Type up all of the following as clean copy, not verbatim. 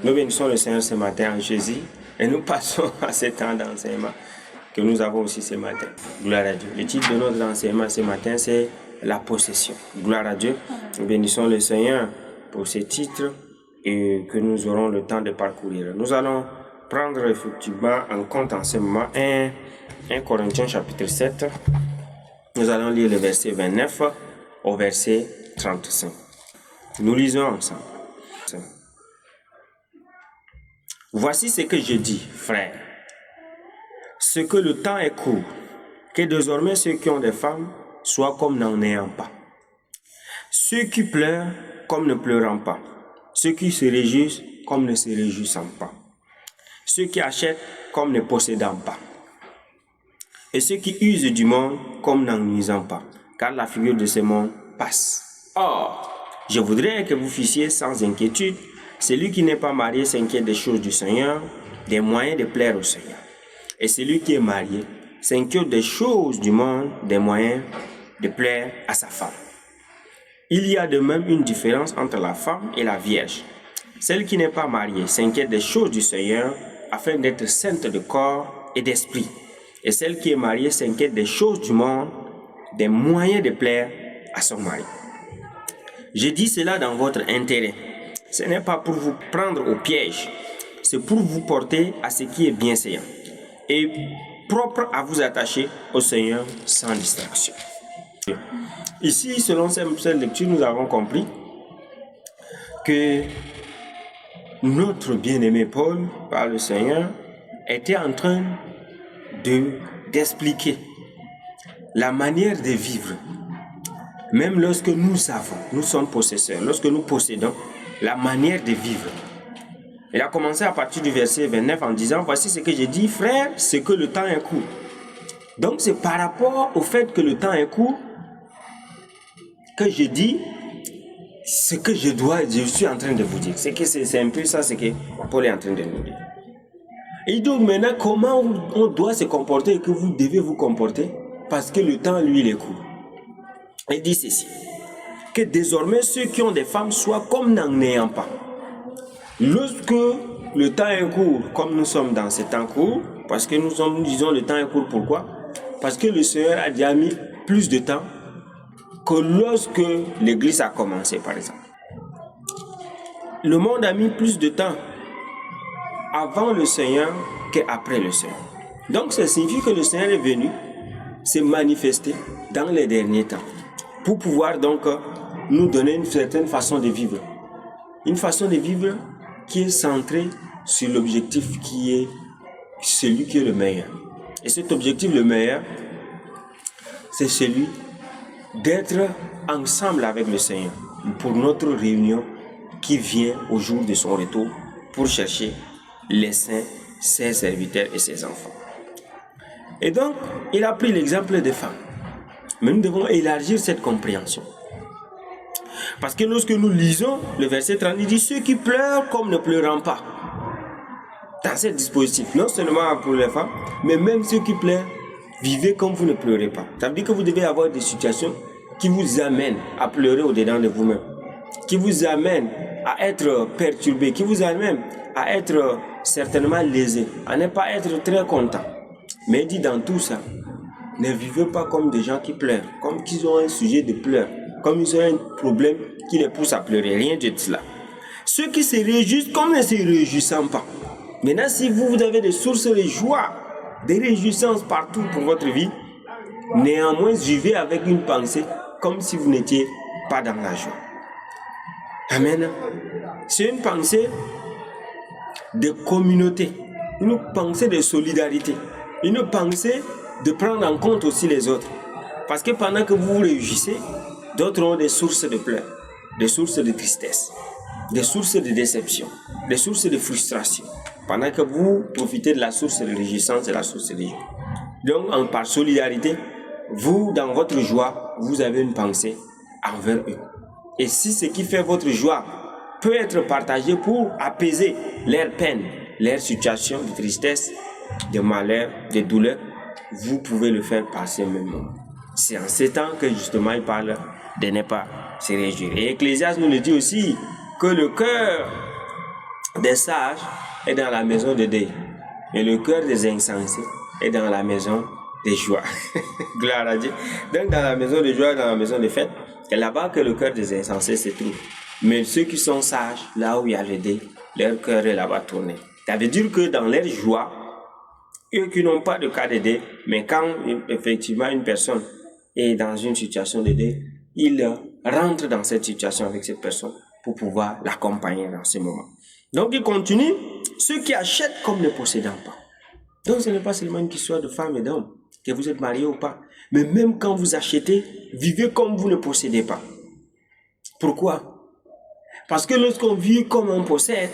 Nous bénissons le Seigneur ce matin en Jésus et nous passons à ce temps d'enseignement que nous avons aussi ce matin. Gloire à Dieu. Le titre de notre enseignement ce matin, c'est la possession. Gloire à Dieu. Nous bénissons le Seigneur pour ce titre et que nous aurons le temps de parcourir. Nous allons prendre effectivement en compte en ce moment 1 Corinthiens chapitre 7. Nous allons lire le verset 29 au verset 35. Nous lisons ensemble. Voici ce que je dis, frères. Ce que le temps est court, que désormais ceux qui ont des femmes soient comme n'en ayant pas. Ceux qui pleurent comme ne pleurant pas. Ceux qui se réjouissent comme ne se réjouissant pas. Ceux qui achètent comme ne possédant pas. Et ceux qui usent du monde comme n'en usant pas. Car la figure de ce monde passe. Or, je voudrais que vous fussiez sans inquiétude. Celui qui n'est pas marié s'inquiète des choses du Seigneur, des moyens de plaire au Seigneur. Et celui qui est marié s'inquiète des choses du monde, des moyens de plaire à sa femme. Il y a de même une différence entre la femme et la vierge. Celle qui n'est pas mariée s'inquiète des choses du Seigneur, afin d'être sainte de corps et d'esprit. Et celle qui est mariée s'inquiète des choses du monde, des moyens de plaire à son mari. Je dis cela dans votre intérêt. Ce n'est pas pour vous prendre au piège, c'est pour vous porter à ce qui est bienséant et propre à vous attacher au Seigneur sans distraction. Ici, selon cette lecture, nous avons compris que notre bien-aimé Paul, par le Seigneur, était en train d'expliquer la manière de vivre. Même lorsque nous sommes possesseurs, lorsque nous possédons, la manière de vivre. Il a commencé à partir du verset 29 en disant, voici ce que j'ai dit, frère, c'est que le temps est court. Donc c'est par rapport au fait que le temps est court que je dis ce que je suis en train de vous dire. C'est un peu ça ce que Paul est en train de nous dire. Et donc maintenant, comment on doit se comporter et que vous devez vous comporter parce que le temps, lui, il est court. Il dit ceci. Que désormais ceux qui ont des femmes soient comme n'en ayant pas. Lorsque le temps est court, comme nous sommes dans ce temps court, parce que nous disons le temps est court, pourquoi? Parce que le Seigneur a déjà mis plus de temps que lorsque l'église a commencé, par exemple. Le monde a mis plus de temps avant le Seigneur qu'après le Seigneur. Donc ça signifie que le Seigneur est venu se manifester dans les derniers temps pour pouvoir donc nous donner une certaine façon de vivre. Une façon de vivre qui est centrée sur l'objectif qui est celui qui est le meilleur. Et cet objectif le meilleur, c'est celui d'être ensemble avec le Seigneur pour notre réunion qui vient au jour de son retour pour chercher les saints, ses serviteurs et ses enfants. Et donc, il a pris l'exemple des femmes. Mais nous devons élargir cette compréhension. Parce que lorsque nous lisons le verset 30, il dit ceux qui pleurent comme ne pleurant pas. Dans ce dispositif, non seulement pour les femmes, mais même ceux qui pleurent, vivez comme vous ne pleurez pas. Ça veut dire que vous devez avoir des situations qui vous amènent à pleurer au-dedans de vous-même, qui vous amènent à être perturbés, qui vous amènent à être certainement lésés, à ne pas être très contents. Mais il dit dans tout ça, ne vivez pas comme des gens qui pleurent, comme qu'ils ont un sujet de pleurs, comme ils ont un problème qui les pousse à pleurer, rien de cela. Ceux qui se réjouissent comme ne se réjouissant pas. Maintenant, si vous avez des sources de joie, des réjouissances partout pour votre vie, néanmoins, vivez avec une pensée comme si vous n'étiez pas dans la joie. Amen. C'est une pensée de communauté, une pensée de solidarité, une pensée de prendre en compte aussi les autres. Parce que pendant que vous vous réjouissez, d'autres ont des sources de pleurs, des sources de tristesse, des sources de déception, des sources de frustration. Pendant que vous profitez de la source de réjouissance et la source de joie. Donc, par solidarité, vous, dans votre joie, vous avez une pensée envers eux. Et si ce qui fait votre joie peut être partagé pour apaiser leur peine, leur situation de tristesse, de malheur, de douleur, vous pouvez le faire par ce même moment. C'est en ce temps que justement il parle de ne pas se réjouir. Et Ecclésiaste nous le dit aussi que le cœur des sages est dans la maison de deuil, et le cœur des insensés est dans la maison des joies. Gloire à Dieu. Donc dans la maison de joie, dans la maison de fête, c'est là-bas que le cœur des insensés se trouve. Mais ceux qui sont sages, là où il y a le deuil, leur cœur est là-bas tourné. Ça veut dire que dans leur joie, eux qui n'ont pas de cas de deuil, mais quand effectivement une personne est dans une situation de deuil, il rentre dans cette situation avec cette personne pour pouvoir l'accompagner dans ce moment. Donc il continue, ceux qui achètent comme ne possédant pas. Donc ce n'est pas seulement une histoire de femme et d'homme, que vous êtes mariés ou pas, mais même quand vous achetez, vivez comme vous ne possédez pas. Pourquoi? Parce que lorsqu'on vit comme on possède,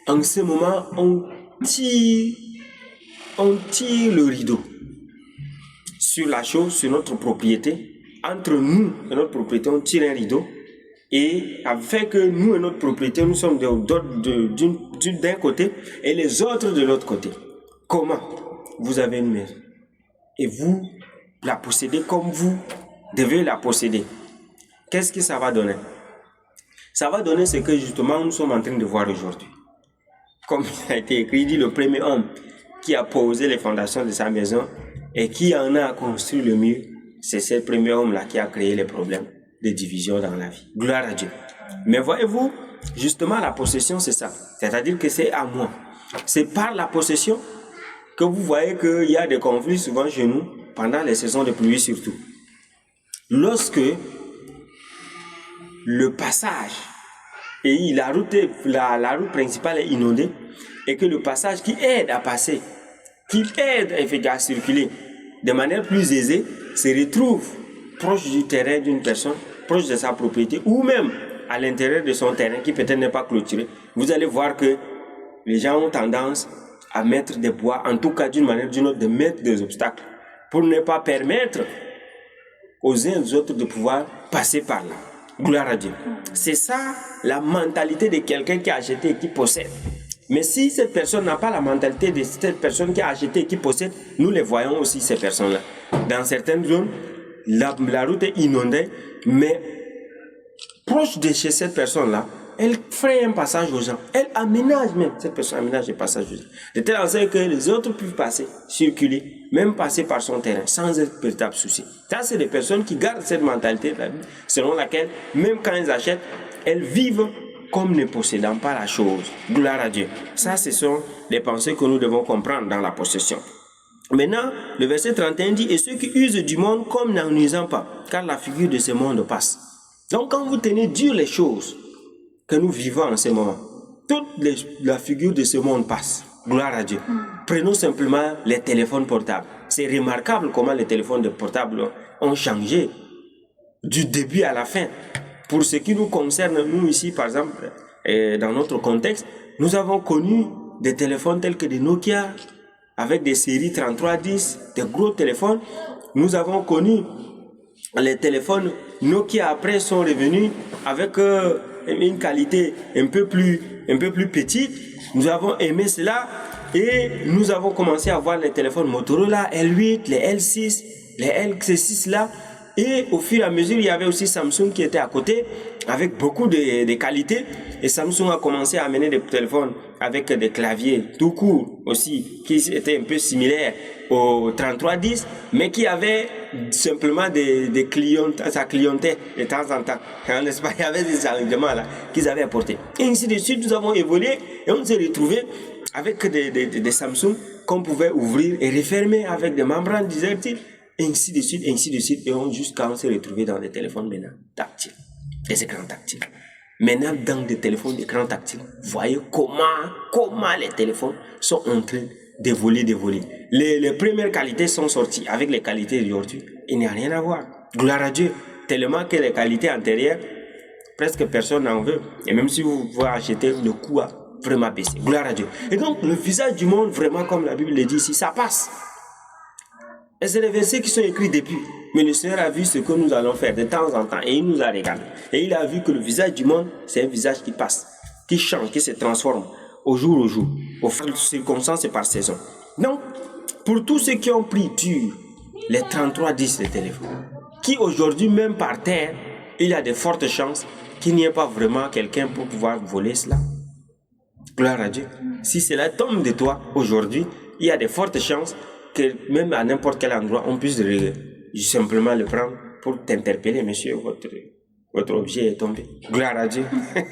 en ce moment, on tire le rideau sur la chose, sur notre propriété. Entre nous et notre propriété, on tire un rideau. Et avec que nous et notre propriété, nous sommes d'un côté et les autres de l'autre côté. Comment? Vous avez une maison et vous la possédez comme vous devez la posséder. Qu'est-ce que ça va donner? Ça va donner ce que justement nous sommes en train de voir aujourd'hui. Comme il a été écrit, il dit le premier homme qui a posé les fondations de sa maison et qui en a construit le mur, c'est ce premier homme-là qui a créé les problèmes de division dans la vie. Gloire à Dieu. Mais voyez-vous, justement la possession c'est ça. C'est-à-dire que c'est à moi. C'est par la possession que vous voyez qu'il y a des conflits souvent chez nous, pendant les saisons de pluie surtout. Lorsque le passage et la route principale est inondée et que le passage qui aide à passer, qui aide à circuler de manière plus aisée, se retrouve proche du terrain d'une personne, proche de sa propriété ou même à l'intérieur de son terrain qui peut-être n'est pas clôturé, vous allez voir que les gens ont tendance à mettre des bois, en tout cas d'une manière ou d'une autre, de mettre des obstacles pour ne pas permettre aux uns et aux autres de pouvoir passer par là. Gloire à Dieu. C'est ça la mentalité de quelqu'un qui a acheté et qui possède. Mais si cette personne n'a pas la mentalité de cette personne qui a acheté et qui possède, nous les voyons aussi ces personnes-là. Dans certaines zones, la route est inondée, mais proche de chez cette personne-là, elle ferait un passage aux gens. Elle aménage même, cette personne aménage le passage aux gens. De telle sorte que les autres puissent passer, circuler, même passer par son terrain, sans véritable souci. Ça, c'est des personnes qui gardent cette mentalité de la vie, selon laquelle, même quand elles achètent, elles vivent comme ne possédant pas la chose. Gloire à Dieu. Ça, ce sont les pensées que nous devons comprendre dans la possession. Maintenant, le verset 31 dit « Et ceux qui usent du monde comme n'en usant pas, car la figure de ce monde passe. » Donc, quand vous tenez dur les choses que nous vivons en ce moment, toute la figure de ce monde passe. Gloire à Dieu. Prenons simplement les téléphones portables. C'est remarquable comment les téléphones portables ont changé du début à la fin. Pour ce qui nous concerne, nous ici, par exemple, dans notre contexte, nous avons connu des téléphones tels que des Nokia, avec des séries 3310, des gros téléphones. Nous avons connu les téléphones Nokia après sont revenus avec une qualité un peu plus petite. Nous avons aimé cela et nous avons commencé à voir les téléphones Motorola L8, les L6, les L6 là. Et au fur et à mesure, il y avait aussi Samsung qui était à côté avec beaucoup de qualité. Et Samsung a commencé à amener des téléphones avec des claviers tout courts aussi, qui étaient un peu similaires au 3310, mais qui avaient simplement des clients, ça clientait de temps en temps. N'est-ce pas? Il y avait des arrangements là qu'ils avaient apportés. Et ainsi de suite, nous avons évolué et on s'est retrouvé avec des Samsung qu'on pouvait ouvrir et refermer avec des membranes, disait-il. Ainsi de suite, et jusqu'à on s'est retrouvé dans des téléphones maintenant tactiles, des écrans tactiles. Maintenant, dans des téléphones d'écran tactile, voyez comment les téléphones sont en train d'évoluer. Les premières qualités sont sorties avec les qualités d'aujourd'hui. Il n'y a rien à voir. Gloire à Dieu. Tellement que les qualités antérieures, presque personne n'en veut. Et même si vous pouvez acheter, le coût a vraiment baissé. Gloire à Dieu. Et donc, le visage du monde, vraiment, comme la Bible le dit ici, ça passe. Et c'est les versets qui sont écrits depuis. Mais le Seigneur a vu ce que nous allons faire de temps en temps et il nous a regardé. Et il a vu que le visage du monde, c'est un visage qui passe, qui change, qui se transforme au jour, aux circonstances et par saison. Donc, pour tous ceux qui ont pris dur les 3310 de téléphone, qui aujourd'hui, même par terre, il y a de fortes chances qu'il n'y ait pas vraiment quelqu'un pour pouvoir voler cela. Gloire à Dieu. Si cela tombe de toi aujourd'hui, il y a de fortes chances que même à n'importe quel endroit, on puisse simplement le prendre pour t'interpeller, monsieur, votre objet est tombé. Gloire à Dieu.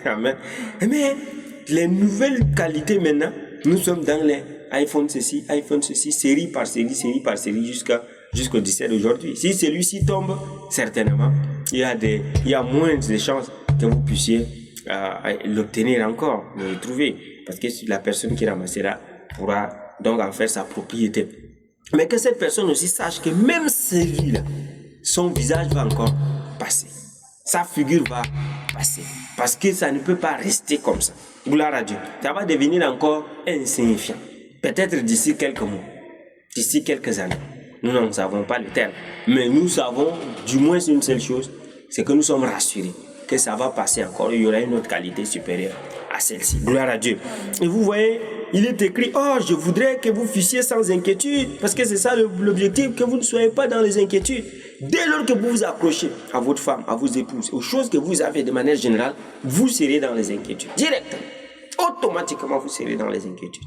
Amen. Mais les nouvelles qualités maintenant, nous sommes dans les iPhone ceci, série par série jusqu'au 17 aujourd'hui. Si celui-ci tombe, certainement, il y a moins de chances que vous puissiez l'obtenir encore, le trouver. Parce que la personne qui ramassera pourra donc en faire sa propriété. Mais que cette personne aussi sache que même celui-là, son visage va encore passer. Sa figure va passer. Parce que ça ne peut pas rester comme ça. Gloire à Dieu. Ça va devenir encore insignifiant. Peut-être d'ici quelques mois, d'ici quelques années. Nous n'en savons pas le terme. Mais nous savons du moins une seule chose, c'est que nous sommes rassurés que ça va passer encore. Il y aura une autre qualité supérieure à celle-ci. Gloire à Dieu. Et vous voyez, il est écrit, oh, je voudrais que vous fussiez sans inquiétude, parce que c'est ça l'objectif, que vous ne soyez pas dans les inquiétudes. Dès lors que vous vous accrochez à votre femme, à vos épouses, aux choses que vous avez de manière générale, vous serez dans les inquiétudes. Directement. Automatiquement, vous serez dans les inquiétudes.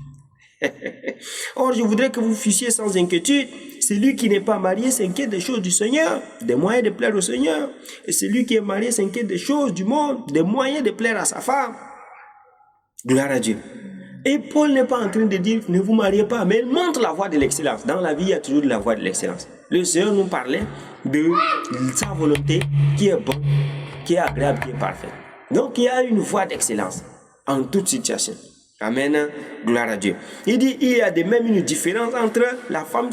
Or, je voudrais que vous fussiez sans inquiétude. Celui qui n'est pas marié s'inquiète des choses du Seigneur, des moyens de plaire au Seigneur. Et celui qui est marié s'inquiète des choses du monde, des moyens de plaire à sa femme. Gloire à Dieu. Et Paul n'est pas en train de dire ne vous mariez pas, mais il montre la voie de l'excellence. Dans la vie, il y a toujours de la voie de l'excellence. Le Seigneur nous parlait de sa volonté qui est bonne, qui est agréable, qui est parfaite. Donc, il y a une voie d'excellence en toute situation. Amen. Gloire à Dieu. Il dit il y a de même une différence entre la femme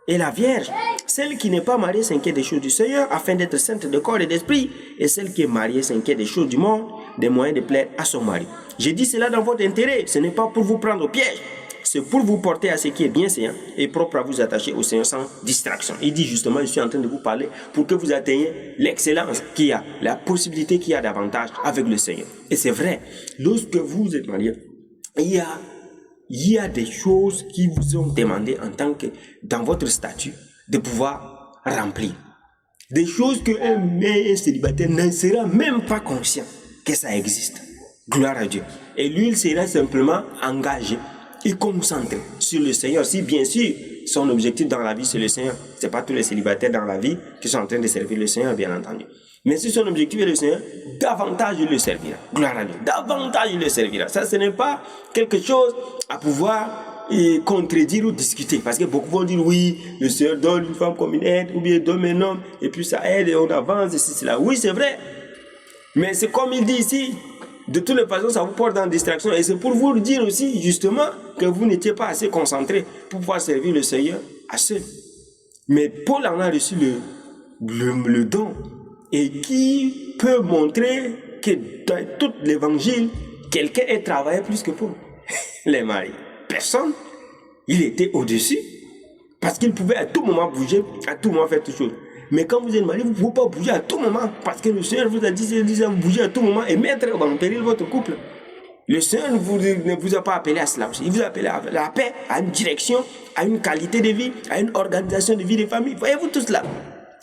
et la vierge. Celle qui n'est pas mariée s'inquiète des choses du Seigneur afin d'être sainte de corps et d'esprit. Et celle qui est mariée s'inquiète des choses du monde, des moyens de plaire à son mari. J'ai dit cela dans votre intérêt. Ce n'est pas pour vous prendre au piège. C'est pour vous porter à ce qui est bien saint et propre à vous attacher au Seigneur sans distraction. Il dit justement, je suis en train de vous parler pour que vous atteigniez l'excellence qu'il y a, la possibilité qu'il y a davantage avec le Seigneur. Et c'est vrai, lorsque vous êtes marié, il y a des choses qui vous sont demandées en tant que, dans votre statut, de pouvoir remplir. Des choses qu'un célibataire ne sera même pas conscient que ça existe. Gloire à Dieu. Et lui, il sera simplement engagé et concentré sur le Seigneur. Si bien sûr, son objectif dans la vie, c'est le Seigneur. Ce n'est pas tous les célibataires dans la vie qui sont en train de servir le Seigneur, bien entendu. Mais si son objectif est le Seigneur, davantage il le servira. Gloire à Dieu. Davantage il le servira. Ça, ce n'est pas quelque chose à pouvoir contredire ou discuter. Parce que beaucoup vont dire, oui, le Seigneur donne une femme comme une aide, ou bien donne un homme, et puis ça aide et on avance, et c'est cela. Oui, c'est vrai. Mais c'est comme il dit ici, de toutes les façons, ça vous porte dans la distraction. Et c'est pour vous dire aussi, justement, que vous n'étiez pas assez concentré pour pouvoir servir le Seigneur à seul. Mais Paul en a reçu le don. Et qui peut montrer que dans tout l'évangile, quelqu'un ait travaillé plus que Paul. Les maris. Personne. Il était au-dessus. Parce qu'il pouvait à tout moment bouger, à tout moment faire toutes choses. Mais quand vous êtes marié, vous ne pouvez pas bouger à tout moment. Parce que le Seigneur vous a dit de bouger à tout moment et mettre en péril votre couple. Le Seigneur ne vous a pas appelé à cela aussi. Il vous a appelé à la paix, à une direction, à une qualité de vie, à une organisation de vie de famille. Voyez-vous tout cela?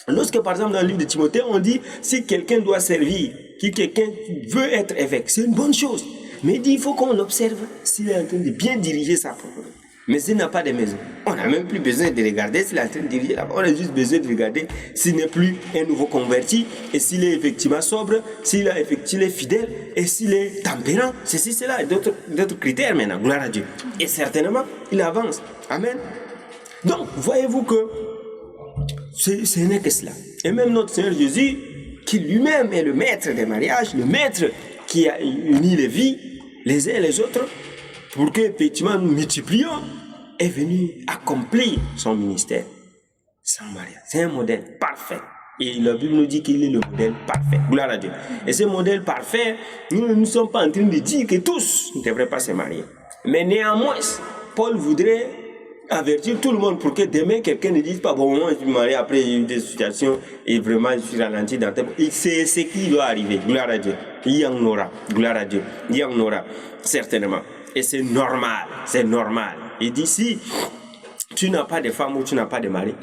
Lorsque, par exemple, dans le livre de Timothée, on dit si quelqu'un doit servir, si quelqu'un veut être évêque, c'est une bonne chose. Mais il dit il faut qu'on l'observe s'il est en train de bien diriger sa propre vie. Mais s'il n'a pas de maison, on n'a même plus besoin de regarder s'il est en train de diriger là-bas. On a juste besoin de regarder s'il n'est plus un nouveau converti et s'il est effectivement sobre, s'il est fidèle et s'il est tempérant. Ceci, cela et d'autres critères maintenant. Gloire à Dieu. Et certainement, il avance. Amen. Donc, voyez-vous que ce n'est que cela. Et même notre Seigneur Jésus, qui lui-même est le maître des mariages, le maître qui a uni les vies, les uns et les autres, pour qu'effectivement nous multiplions, est venu accomplir son ministère sans mariage. C'est un modèle parfait. Et la Bible nous dit qu'il est le modèle parfait. Gloire à Dieu. Et ce modèle parfait, nous ne sommes pas en train de dire que tous ne devraient pas se marier. Mais néanmoins, Paul voudrait avertir tout le monde pour que demain quelqu'un ne dise pas bon moi je suis marié après j'ai eu des situations et vraiment je suis ralenti dans tel. C'est ce qui doit arriver. Gloire à Dieu. Il y en aura. Gloire à Dieu. Il y en aura certainement. Et c'est normal. C'est normal. Il dit si tu n'as pas de femme ou tu n'as pas de mari,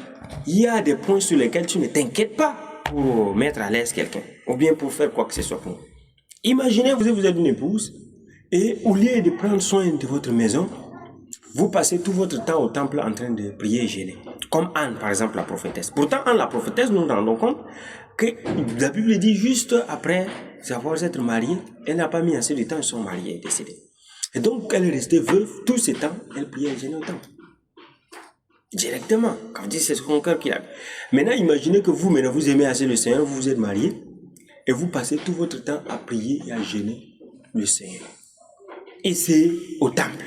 il y a des points sur lesquels tu ne t'inquiètes pas pour mettre à l'aise quelqu'un ou bien pour faire quoi que ce soit pour. Imaginez vous êtes une épouse Et au lieu de prendre soin de votre maison, vous passez tout votre temps au temple en train de prier et jeûner. Comme Anne, par exemple, la prophétesse. Pourtant, Anne, la prophétesse, nous nous rendons compte que la Bible dit juste après avoir été mariée, elle n'a pas mis assez de temps, son mari est décédé. Et donc, elle est restée veuve tout ce temps, elle priait et jeûnait au temple. Directement, quand on dit c'est son cœur qu'il a. Maintenant, imaginez que vous, maintenant, vous aimez assez le Seigneur, vous vous êtes marié, et vous passez tout votre temps à prier et à jeûner le Seigneur. Et c'est au temple.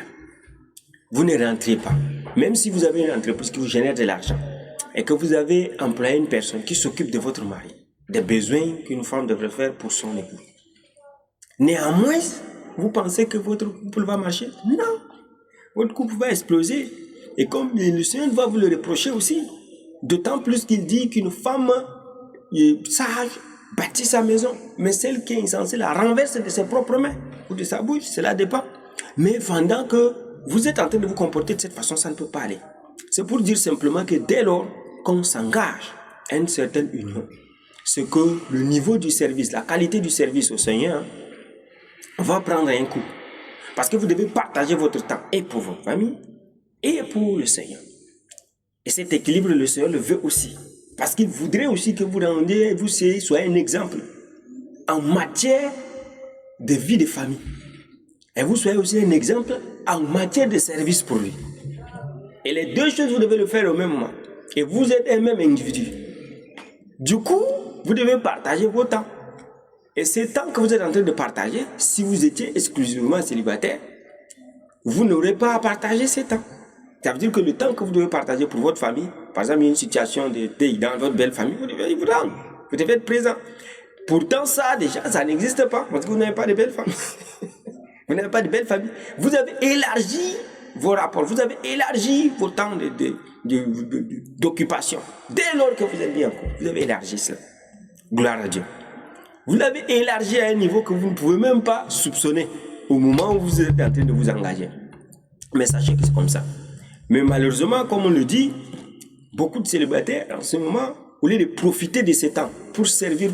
Vous ne rentrez pas. Même si vous avez une entreprise qui vous génère de l'argent et que vous avez employé une personne qui s'occupe de votre mari, des besoins qu'une femme devrait faire pour son époux. Néanmoins, vous pensez que votre couple va marcher? Non. Votre couple va exploser. Et comme le Seigneur va vous le reprocher aussi, d'autant plus qu'il dit qu'une femme sage bâtit sa maison, mais celle qui est insensée la renverse de ses propres mains ou de sa bouche, cela dépend. Mais pendant que vous êtes en train de vous comporter de cette façon, ça ne peut pas aller. C'est pour dire simplement que dès lors qu'on s'engage à une certaine union, c'est que le niveau du service, la qualité du service au Seigneur va prendre un coup. Parce que vous devez partager votre temps et pour votre famille et pour le Seigneur. Et cet équilibre, le Seigneur le veut aussi. Parce qu'il voudrait aussi que vous rendiez, vous soyez un exemple en matière de vie de famille. Et vous soyez aussi un exemple en matière de service pour lui. Et les deux choses, vous devez le faire au même moment. Et vous êtes un même individu. Du coup, vous devez partager vos temps. Et ce temps que vous êtes en train de partager, si vous étiez exclusivement célibataire, vous n'aurez pas à partager ce temps. Ça veut dire que le temps que vous devez partager pour votre famille, par exemple, il y a une situation de deuil dans votre belle famille, vous devez vous rendre. Vous devez être présent. Pourtant, ça, déjà, ça n'existe pas. Parce que vous n'avez pas de belle famille. Vous n'avez pas de belle famille. Vous avez élargi vos rapports. Vous avez élargi vos temps d'occupation. Dès lors que vous êtes bien en couple, vous avez élargi cela. Gloire à Dieu. Vous l'avez élargi à un niveau que vous ne pouvez même pas soupçonner au moment où vous êtes en train de vous engager. Mais sachez que c'est comme ça. Mais malheureusement, comme on le dit, beaucoup de célibataires en ce moment, au lieu de profiter de ce temps pour servir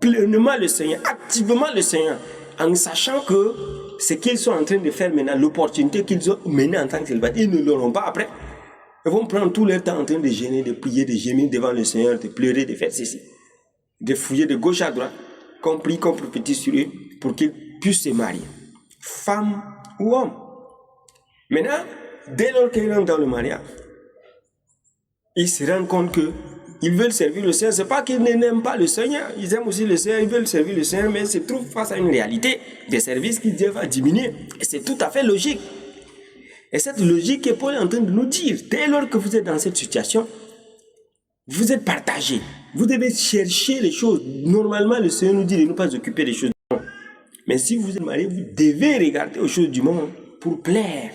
pleinement le Seigneur, activement le Seigneur, en sachant que ce qu'ils sont en train de faire maintenant, l'opportunité qu'ils ont menée en tant que célibataires, ils ne l'auront pas après. Ils vont prendre tout leur temps en train de gêner, de prier, de gémir devant le Seigneur, de pleurer, de faire ceci, de fouiller de gauche à droite, qu'on prie, qu'on prophétise sur eux pour qu'ils puissent se marier, femme ou homme. Maintenant, dès lors qu'ils rentrent dans le mariage, ils se rendent compte qu'ils veulent servir le Seigneur. Ce n'est pas qu'ils n'aiment pas le Seigneur. Ils aiment aussi le Seigneur, ils veulent servir le Seigneur, mais ils se trouvent face à une réalité des services qui doivent diminuer. Et c'est tout à fait logique. Et cette logique que Paul est en train de nous dire, dès lors que vous êtes dans cette situation, vous êtes partagés. Vous devez chercher les choses. Normalement, le Seigneur nous dit de ne pas occuper des choses du monde. Mais si vous êtes marié, vous devez regarder aux choses du monde pour plaire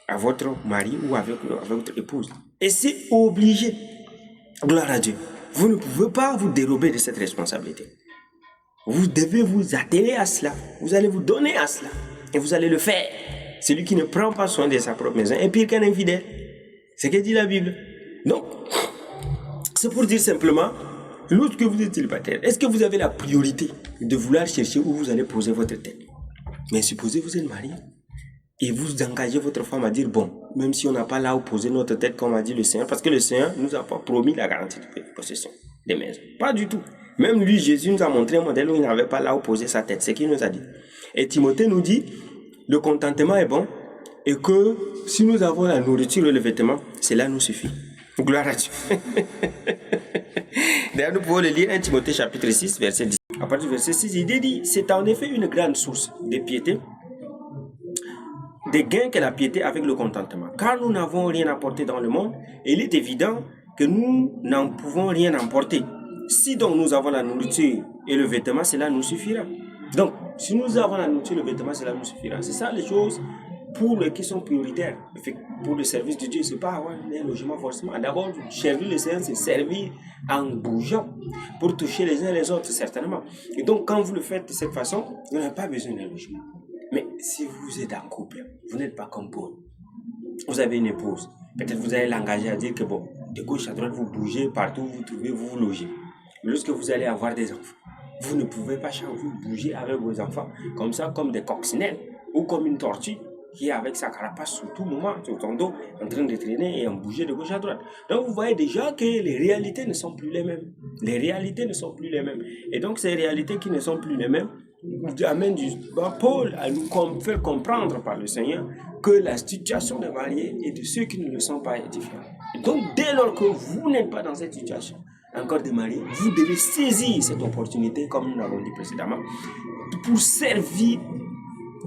à votre mari ou avec votre épouse. Et c'est obligé. Gloire à Dieu. Vous ne pouvez pas vous dérober de cette responsabilité. Vous devez vous atteler à cela. Vous allez vous donner à cela. Et vous allez le faire. Celui qui ne prend pas soin de sa propre maison est pire qu'un infidèle. C'est ce que dit la Bible. Donc, c'est pour dire simplement, lorsque vous êtes célibataire, est-ce que vous avez la priorité de vouloir chercher où vous allez poser votre tête? Mais supposez vous êtes marié et vous engagez votre femme à dire, bon, même si on n'a pas là où poser notre tête, comme a dit le Seigneur, parce que le Seigneur nous a pas promis la garantie de possession des maisons. Pas du tout. Même lui, Jésus nous a montré un modèle où il n'avait pas là où poser sa tête. C'est ce qu'il nous a dit. Et Timothée nous dit, le contentement est bon et que si nous avons la nourriture et le vêtement, cela nous suffit. Gloire à Dieu. D'ailleurs, nous pouvons le lire 1 Timothée chapitre 6, verset 10. À partir du verset 6, il dit, c'est en effet une grande source de piété, des gains que la piété avec le contentement. Car nous n'avons rien apporté dans le monde, et il est évident que nous n'en pouvons rien emporter. Si donc nous avons la nourriture et le vêtement, cela nous suffira. Donc, si nous avons la nourriture et le vêtement, cela nous suffira. C'est ça les choses pour les qui sont prioritaires. Pour le service de Dieu, ce n'est pas avoir un logement forcément. D'abord, servir le Seigneur, c'est servir en bougeant pour toucher les uns les autres, certainement. Et donc, quand vous le faites de cette façon, vous n'avez pas besoin d'un logement. Mais si vous êtes en couple, vous n'êtes pas comme Paul. Vous avez une épouse. Peut-être vous allez l'engager à dire que bon, de gauche à droite, vous bougez partout où vous trouvez, vous vous logez. Mais lorsque vous allez avoir des enfants, vous ne pouvez pas chaque jour bouger avec vos enfants comme ça, comme des coccinelles, ou comme une tortue qui est avec sa carapace sur tout moment, sur son dos, en train de traîner et en bouger de gauche à droite. Donc vous voyez déjà que les réalités ne sont plus les mêmes. Les réalités ne sont plus les mêmes. Et donc ces réalités qui ne sont plus les mêmes amènent Paul à nous faire comprendre par le Seigneur que la situation des mariés et de ceux qui ne le sont pas est différente. Et donc dès lors que vous n'êtes pas dans cette situation, encore de mariés, vous devez saisir cette opportunité, comme nous l'avons dit précédemment, pour servir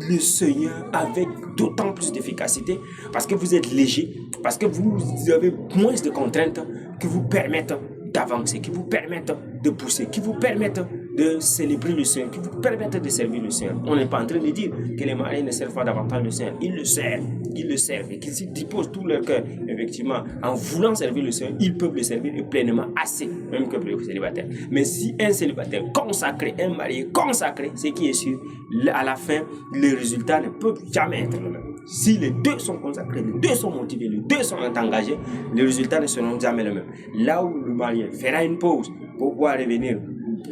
le Seigneur avec d'autant plus d'efficacité parce que vous êtes léger, parce que vous avez moins de contraintes qui vous permettent d'avancer, qui vous permettent de pousser, qui vous permettent de célébrer le Seigneur, qui vous permettent de servir le Seigneur. On n'est pas en train de dire que les mariés ne servent pas davantage le Seigneur. Ils le servent et qu'ils disposent tout leur cœur, effectivement, en voulant servir le Seigneur, ils peuvent le servir et pleinement assez, même que le célibataire. Mais si un célibataire consacré, un marié consacré, ce qui est sûr, à la fin, les résultats ne peuvent jamais être le même. Si les deux sont consacrés, les deux sont motivés, les deux sont engagés, les résultats ne seront jamais les mêmes. Là où le marié fera une pause pour pouvoir revenir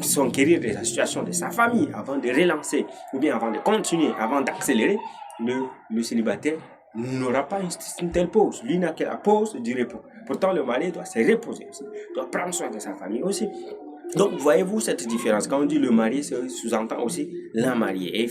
s'enquérir de la situation de sa famille avant de relancer ou bien avant de continuer, avant d'accélérer, le célibataire n'aura pas une telle pause. Lui n'a que la pause du repos. Pourtant, le marié doit se reposer aussi, doit prendre soin de sa famille aussi. Donc, voyez-vous cette différence. Quand on dit le marié, ça sous-entend aussi la mariée.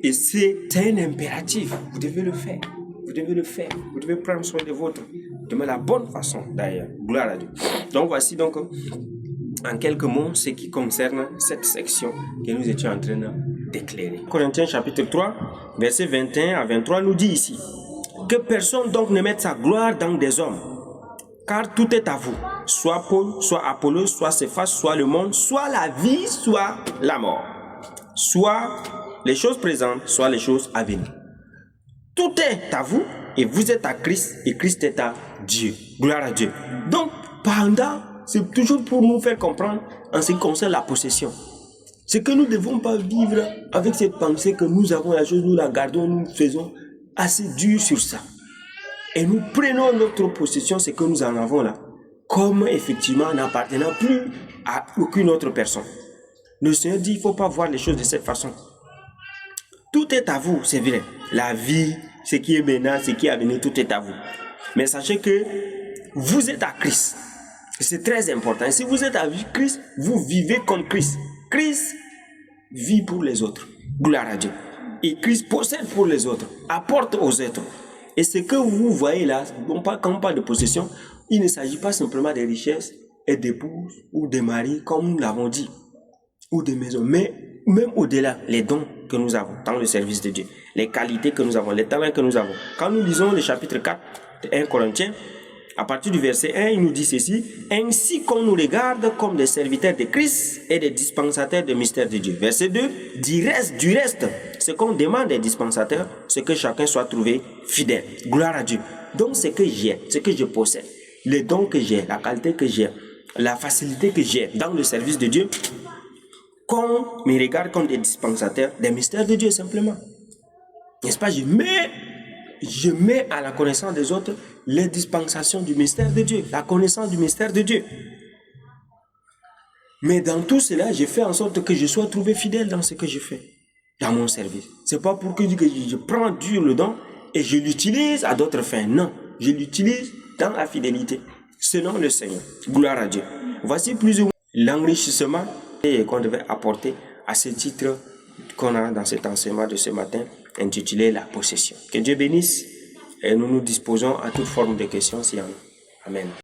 Et c'est un impératif. Vous devez le faire. Vous devez le faire. Vous devez prendre soin de votre, de la bonne façon d'ailleurs. Gloire à Dieu. Donc, voici donc en quelques mots ce qui concerne cette section que nous étions en train d'éclairer. Corinthiens chapitre 3, versets 21 à 23 nous dit ici que personne donc ne mette sa gloire dans des hommes, car tout est à vous, soit Paul, soit Apollos, soit Céphas, soit le monde, soit la vie, soit la mort, soit les choses présentes, soit les choses à venir. Tout est à vous et vous êtes à Christ et Christ est à Dieu. Gloire à Dieu. Donc, c'est toujours pour nous faire comprendre en ce qui concerne la possession. C'est que nous ne devons pas vivre avec cette pensée que nous avons la chose, nous la gardons, nous faisons assez dur sur ça. Et nous prenons notre possession, ce que nous en avons là, comme effectivement n'appartenant plus à aucune autre personne. Le Seigneur dit, il ne faut pas voir les choses de cette façon. Tout est à vous, c'est vrai. La vie, ce qui est maintenant, ce qui est à venir, tout est à vous. Mais sachez que vous êtes à Christ. C'est très important. Et si vous êtes à Christ, vous vivez comme Christ. Christ vit pour les autres. Gloire à Dieu. Et Christ possède pour les autres, apporte aux autres. Et ce que vous voyez là, quand on parle de possession, il ne s'agit pas simplement des richesses et d'épouses ou des maris, comme nous l'avons dit, ou des maisons, mais même au-delà, les dons que nous avons dans le service de Dieu, les qualités que nous avons, les talents que nous avons. Quand nous lisons le chapitre 4 de 1 Corinthiens, à partir du verset 1, il nous dit ceci: ainsi qu'on nous regarde comme des serviteurs de Christ et des dispensateurs de mystère de Dieu. Verset 2, du reste, ce qu'on demande des dispensateurs, c'est que chacun soit trouvé fidèle. Gloire à Dieu. Donc, ce que j'ai, ce que je possède, les dons que j'ai, la qualité que j'ai, la facilité que j'ai dans le service de Dieu, qu'on me regarde comme des dispensateurs des mystères de Dieu simplement. N'est-ce pas? Je mets à la connaissance des autres les dispensations du mystère de Dieu, la connaissance du mystère de Dieu. Mais dans tout cela, je fais en sorte que je sois trouvé fidèle dans ce que je fais, dans mon service. C'est pas pour que je prends dur le don et je l'utilise à d'autres fins. Non, je l'utilise dans la fidélité, selon le Seigneur. Gloire à Dieu. Voici plus ou moins l'enrichissement qu'on devait apporter à ce titre qu'on a dans cet enseignement de ce matin, intitulé La possession. Que Dieu bénisse et nous nous disposons à toute forme de questions s'il y en a. Amen.